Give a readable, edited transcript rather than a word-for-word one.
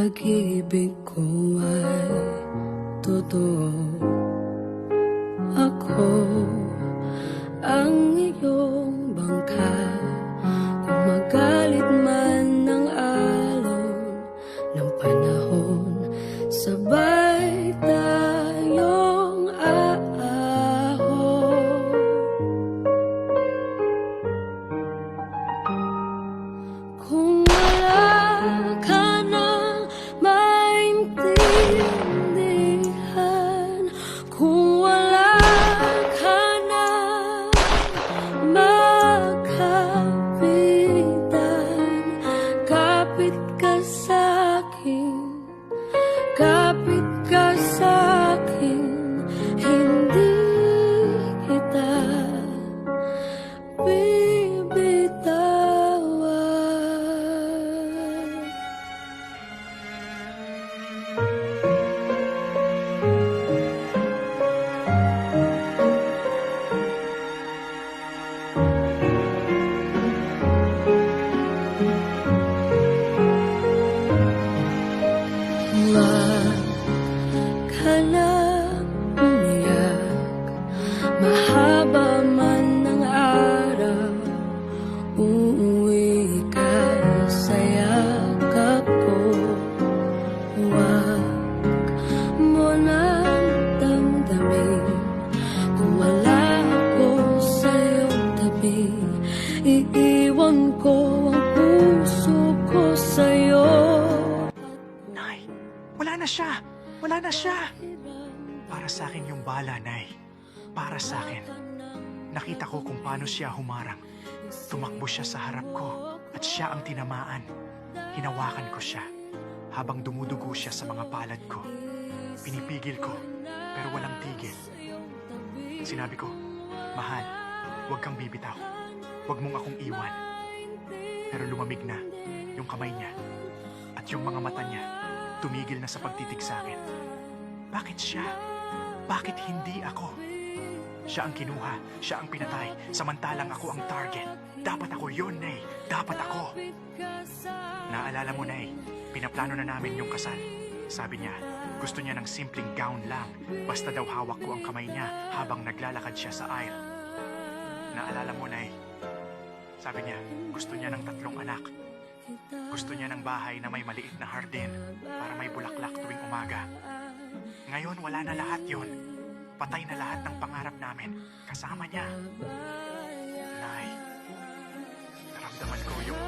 pag-ibig ko ay totoo. Ako ang iyong bangka, kung magalit man ng alon ng panahon, sabay tayong aahon. Kung wala ka nang maintindihan, kung wala ka nang makapitan, kapit ka sa'kin, kapit ka sa'kin, hindi kita bibitawan. Huwag ka na umiyak, mahaba man ng araw, uuwi ka sa yakap ko. Huwag mo nang damdamin kung wala ako sa iyong tabi, iiwan ko ang puso ko sa'yo. Nay, wala na siya! Wala na siya! Para sa akin yung bala, Nay. Para sa akin. Nakita ko kung paano siya humarang. Tumakbo siya sa harap ko at siya ang tinamaan. Hinawakan ko siya habang dumudugo siya sa mga palad ko. Pinipigil ko pero walang tigil. Sinabi ko, mahal, huwag kang bibitaw. Huwag mong akong iwan. Pero lumamig na yung kamay niya at yung mga mata niya tumigil na sa pagtitig sa akin. Bakit siya? Bakit hindi ako? Siya ang kinuha, siya ang pinatay, samantalang ako ang target. Dapat ako yun, Nay. Dapat ako. Naalala mo, Nay, pinaplano na namin yung kasal. Sabi niya, gusto niya ng simpleng gown lang, basta daw hawak ko ang kamay niya habang naglalakad siya sa aisle. Naalala mo, Nay, sabi niya, gusto niya ng 3 anak. Gusto niya ng bahay na may maliit na hardin para may bulaklak tuwing umaga. Ngayon, wala na lahat yon. Patay na lahat ng pangarap namin kasama niya. Nay, naramdaman ko yung